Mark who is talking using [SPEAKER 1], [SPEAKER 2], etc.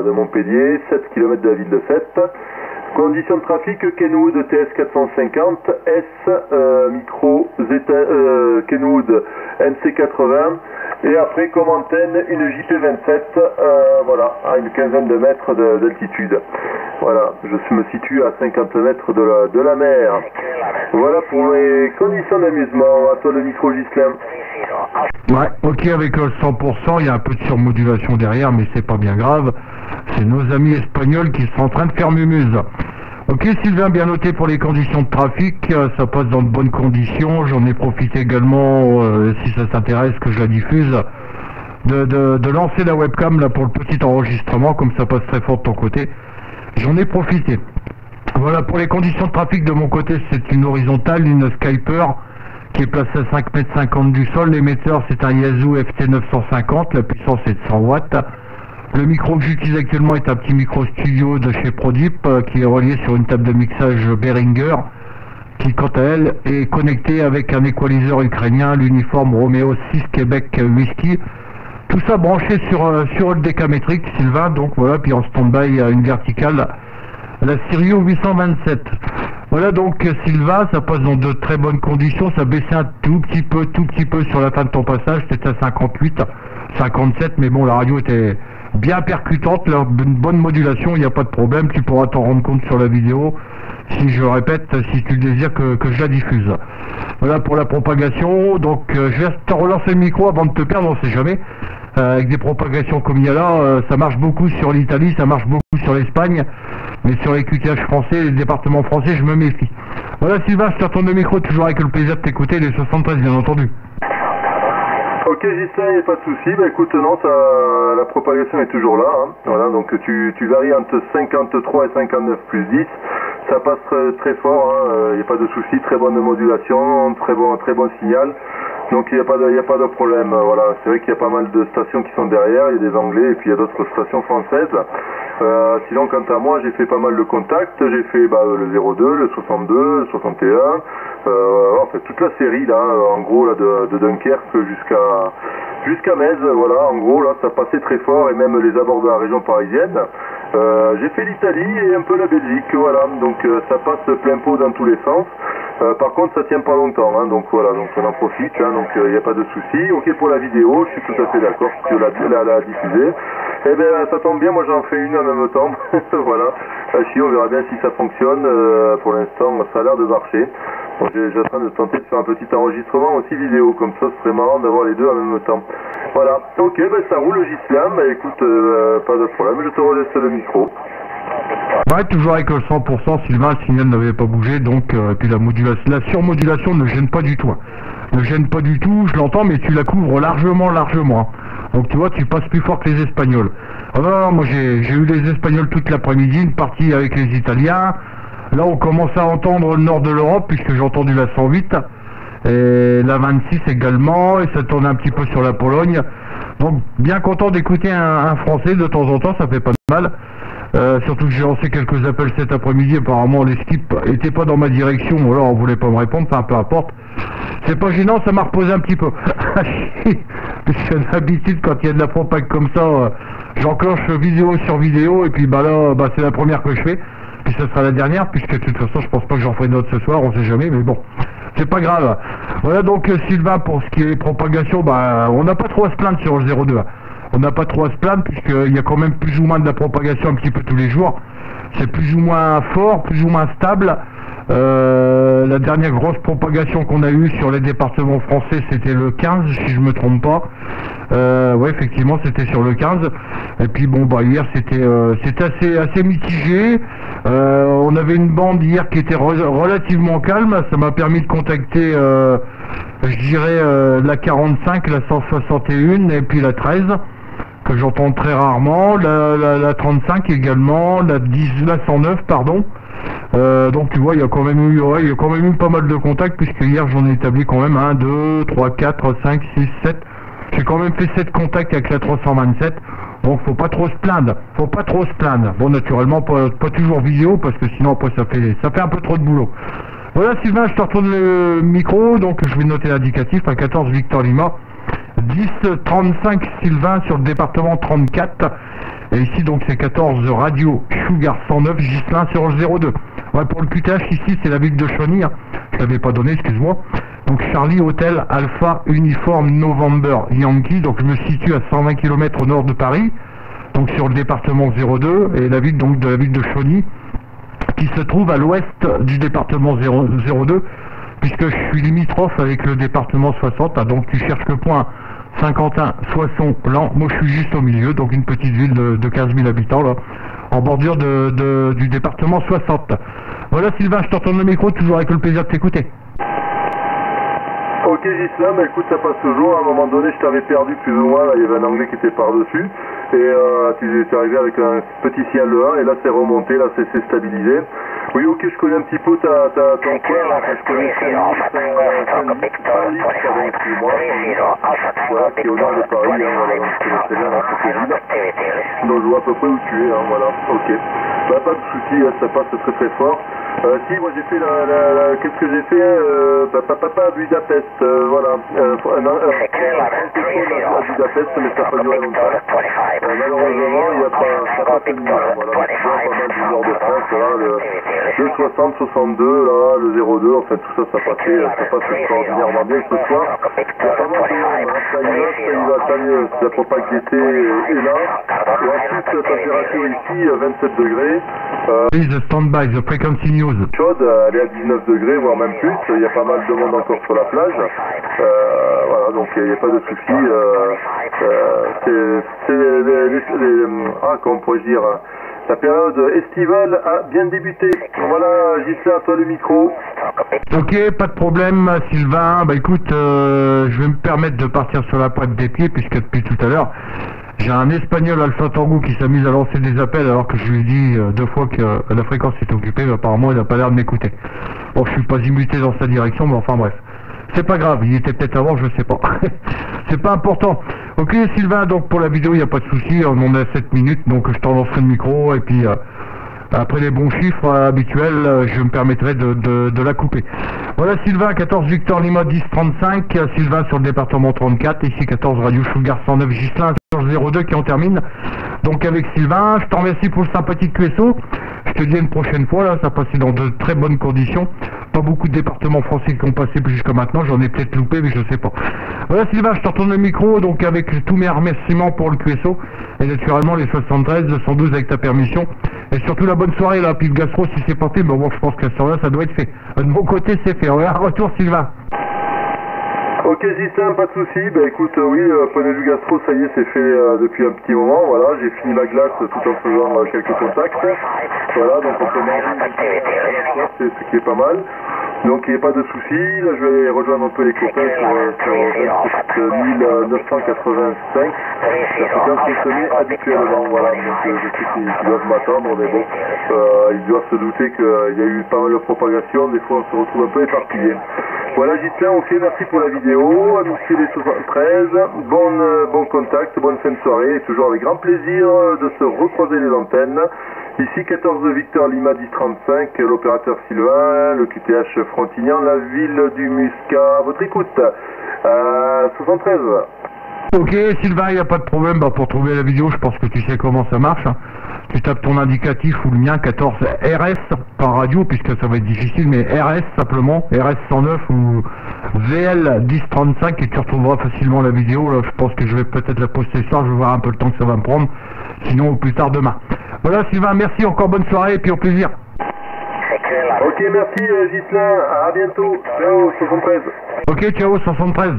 [SPEAKER 1] de Montpellier, 7 km de la ville de Sète. Conditions de trafic, Kenwood TS 450, S, micro, Kenwood NC80, et après comme antenne une JP27, voilà, à une quinzaine de mètres d'altitude. Voilà, je me situe à 50 mètres de la mer. Voilà pour les conditions d'amusement. À toi le micro, Ghislain.
[SPEAKER 2] Ouais, ok, avec le 100%, il y a un peu de surmodulation derrière, mais c'est pas bien grave. C'est nos amis espagnols qui sont en train de faire mumuse. Ok Sylvain, bien noté pour les conditions de trafic, ça passe dans de bonnes conditions. J'en ai profité également, si ça s'intéresse que je la diffuse, de lancer la webcam là pour le petit enregistrement, comme ça passe très fort de ton côté. J'en ai profité. Voilà, pour les conditions de trafic de mon côté, c'est une horizontale, une Skyper, qui est placée à 5,50 m du sol. L'émetteur, c'est un Yazoo FT950, la puissance est de 100 watts. Le micro que j'utilise actuellement est un petit micro studio de chez Prodip, qui est relié sur une table de mixage Behringer, qui quant à elle est connectée avec un équaliseur ukrainien, l'uniforme Romeo 6 Québec Whisky. Tout ça branché sur le décamétrique, Sylvain, donc voilà, puis en stand-by à une verticale, la Sirio 827. Voilà donc Sylvain, ça passe dans de très bonnes conditions, ça baissait un tout petit peu sur la fin de ton passage, c'était à 58, 57, mais bon, la radio était bien percutante, une bonne modulation, il n'y a pas de problème, tu pourras t'en rendre compte sur la vidéo, si je répète, si tu désires que je la diffuse. Voilà pour la propagation, donc je vais te relancer le micro avant de te perdre, on sait jamais. Avec des propagations comme il y a là, ça marche beaucoup sur l'Italie, ça marche beaucoup sur l'Espagne, mais sur les QTH français, les départements français, je me méfie. Voilà Sylvain, je te retourne le micro, toujours avec le plaisir de t'écouter, les 73 bien entendu.
[SPEAKER 1] Ok Ghislain, il n'y a pas de souci. Bah écoute, non, la propagation est toujours là. Hein. Voilà, donc tu varies entre 53 et 59 plus 10. Ça passe très fort, il n'y a pas de souci. Très bonne modulation, très bon signal. Donc il n'y a pas de problème. Voilà, c'est vrai qu'il y a pas mal de stations qui sont derrière. Il y a des Anglais et puis il y a d'autres stations françaises. Sinon, quant à moi, j'ai fait pas mal de contacts. J'ai fait le 02, le 62, le 61. En fait, toute la série là, en gros là, de Dunkerque jusqu'à Metz. Voilà, en gros là, ça passait très fort et même les abords de la région parisienne. J'ai fait l'Italie et un peu la Belgique. Voilà, donc ça passe plein pot dans tous les sens. Par contre, ça tient pas longtemps, hein, donc voilà, donc on en profite, hein, donc il n'y a pas de souci. Ok pour la vidéo, je suis tout à fait d'accord que la diffuser. Eh bien, ça tombe bien, moi j'en fais une en même temps. Voilà, on verra bien si ça fonctionne. Pour l'instant, ça a l'air de marcher. Bon, j'ai en train de tenter de faire un petit enregistrement aussi vidéo, comme ça ce serait marrant d'avoir les deux en même temps. Voilà, ok, ça roule Ghislain, écoute, pas de problème, je te relaisse le micro.
[SPEAKER 2] Ouais, toujours avec le 100%, Sylvain, le signal n'avait pas bougé, donc puis la surmodulation ne gêne pas du tout. Ne gêne pas du tout, je l'entends, mais tu la couvres largement. Donc tu vois, tu passes plus fort que les Espagnols. Alors, moi j'ai eu les Espagnols toute l'après-midi, une partie avec les Italiens. Là, on commence à entendre le nord de l'Europe, puisque j'ai entendu la 108, et la 26 également, et ça tourne un petit peu sur la Pologne. Donc, bien content d'écouter un Français de temps en temps, ça fait pas de mal. Surtout que j'ai lancé quelques appels cet après-midi, apparemment les skips étaient pas dans ma direction, ou alors on voulait pas me répondre, enfin peu importe. C'est pas gênant, ça m'a reposé un petit peu. Puisque d'habitude, quand il y a de la propague comme ça, j'enclenche vidéo sur vidéo, et puis là, c'est la première que je fais. Puis ce sera la dernière, puisque de toute façon je pense pas que j'en ferai une autre ce soir, on sait jamais, mais bon, c'est pas grave. Voilà donc Sylvain, pour ce qui est propagation, on n'a pas trop à se plaindre sur le 02. On n'a pas trop à se plaindre, puisqu'il y a quand même plus ou moins de la propagation un petit peu tous les jours. C'est plus ou moins fort, plus ou moins stable. La dernière grosse propagation qu'on a eue sur les départements français, c'était le 15, si je me trompe pas. Ouais, effectivement, c'était sur le 15. Et puis bon, hier, c'était assez mitigé. On avait une bande hier qui était relativement calme. Ça m'a permis de contacter, je dirais, la 45, la 161 et puis la 13, que j'entends très rarement. La 35 également, la 109, pardon. Donc tu vois, il y a quand même eu pas mal de contacts, puisque hier j'en ai établi quand même 1, 2, 3, 4, 5, 6, 7. J'ai quand même fait 7 contacts avec la 327. Donc faut pas trop se plaindre. Bon, naturellement pas toujours vidéo, parce que sinon après ça fait un peu trop de boulot. Voilà Sylvain, je te retourne le micro, donc je vais noter l'indicatif, 14 Victor Lima, 10 35 Sylvain sur le département 34. Et ici donc c'est 14 Radio Sugar 109 Ghislain sur le 02. Ouais, pour le QTH ici c'est la ville de Chauny, hein. Je l'avais pas donné, excuse-moi. Donc Charlie Hotel Alpha Uniforme November Yankee, donc je me situe à 120 km au nord de Paris, donc sur le département 02, et la ville donc de la ville de Chauny, qui se trouve à l'ouest du département 02, puisque je suis limitrophe avec le département 60, hein, donc tu cherches le point Saint-Quentin, Soissons, Lens, moi je suis juste au milieu, donc une petite ville de 15 000 habitants, là, en bordure du département 60. Voilà Sylvain, je t'entends le micro, toujours avec le plaisir de t'écouter.
[SPEAKER 1] Ok Ghislain, bah écoute, ça passe toujours. À un moment donné, je t'avais perdu plus ou moins. Là, il y avait un anglais qui était par-dessus. Et tu es arrivé avec un petit signal de 1. Et là, c'est remonté. Là, c'est stabilisé. Oui, ok, je connais un petit peu ton coin. Je connais Saint-Louis, excuse-moi. Voilà, qui est au nord de Paris. Hein, voilà, donc je connais très bien la petite ville. Donc je vois à peu près où tu es. Hein, voilà, ok. Bah, pas de soucis, hein, ça passe très très fort. Si, moi j'ai fait qu'est-ce que j'ai fait à Budapest, voilà. À Budapest, mais ça n'a pas duré longtemps. Malheureusement, il n'y a pas tenu. Voilà, pas mal du nord de France, là, le 60, 62, là, le 02, enfin tout ça, ça passe extraordinairement bien ce soir. Il y a pas mal de monde, ça y va, tant mieux, la propagité est là. Et ensuite, la température ici, 27 degrés.
[SPEAKER 2] Please stand by the frequency news.
[SPEAKER 1] Chaude, elle est à 19 degrés, voire même plus. Il y a pas mal de monde encore sur la plage. Voilà, donc il n'y a pas de souci. Comment pourrais-je dire, la période estivale a bien débuté. Voilà, Ghislain, à toi le micro.
[SPEAKER 2] Ok, pas de problème Sylvain. Bah écoute, je vais me permettre de partir sur la pointe des pieds, puisque depuis tout à l'heure, j'ai un espagnol Alpha Tango qui s'amuse à lancer des appels alors que je lui ai dit 2 fois que la fréquence est occupée, mais apparemment il n'a pas l'air de m'écouter. Bon, je suis pas immuté dans sa direction, mais enfin bref. C'est pas grave, il était peut-être avant, je sais pas. C'est pas important. Ok Sylvain, donc pour la vidéo, il n'y a pas de souci, on en a 7 minutes, donc je t'en lancerai le micro, et puis après les bons chiffres habituels, je me permettrai de la couper. Voilà Sylvain, 14 Victor Lima 1035, Sylvain sur le département 34, ici 14 Radio Sugar 109 Ghislain sur 02 qui en termine. Donc avec Sylvain, je te remercie pour le sympathique QSO. Je te dis une prochaine fois, là, ça passait dans de très bonnes conditions. Pas beaucoup de départements français qui ont passé jusqu'à maintenant, j'en ai peut-être loupé, mais je sais pas. Voilà Sylvain, je te retourne le micro, donc avec tous mes remerciements pour le QSO, et naturellement les 73, le 112 avec ta permission, et surtout la bonne soirée là, puis le gastro si c'est pas fait, mais bon je pense qu'à ce soir-là ça doit être fait. De mon côté c'est fait, voilà, retour Sylvain.
[SPEAKER 1] Ok Ghislain, pas de souci. Bah écoute, oui, point de vue gastro, ça y est, c'est fait depuis un petit moment. Voilà, j'ai fini ma glace tout en faisant quelques contacts. Voilà, donc on peut manger, c'est ce qui est pas mal. Donc il n'y a pas de souci. Là, je vais rejoindre un peu les copains sur 1985. La fréquence consommée habituellement. Voilà, donc je sais qu'ils doivent m'attendre, mais bon, ils doivent se douter qu'il y a eu pas mal de propagation. Des fois, on se retrouve un peu éparpillé. Voilà Ghislain, ok, merci pour la vidéo, amitié les 73, bon contact, bonne fin de soirée, et toujours avec grand plaisir de se recroiser les antennes. Ici 14 Victor Lima 1035, l'opérateur Sylvain, le QTH Frontignan, la ville du Muscat, à votre écoute, 73.
[SPEAKER 2] Ok Sylvain, il n'y a pas de problème, bah, pour trouver la vidéo, je pense que tu sais comment ça marche. Hein. Tu tapes ton indicatif ou le mien, 14 RS par radio, puisque ça va être difficile, mais RS simplement, RS 109 ou VL 1035, et tu retrouveras facilement la vidéo. Là, je pense que je vais peut-être la poster ce soir, je vais voir un peu le temps que ça va me prendre, sinon au plus tard demain. Voilà Sylvain, merci, encore bonne soirée, et puis au plaisir.
[SPEAKER 1] Ok, merci Ghislain, à bientôt, ciao 73.
[SPEAKER 2] Ok, ciao 73.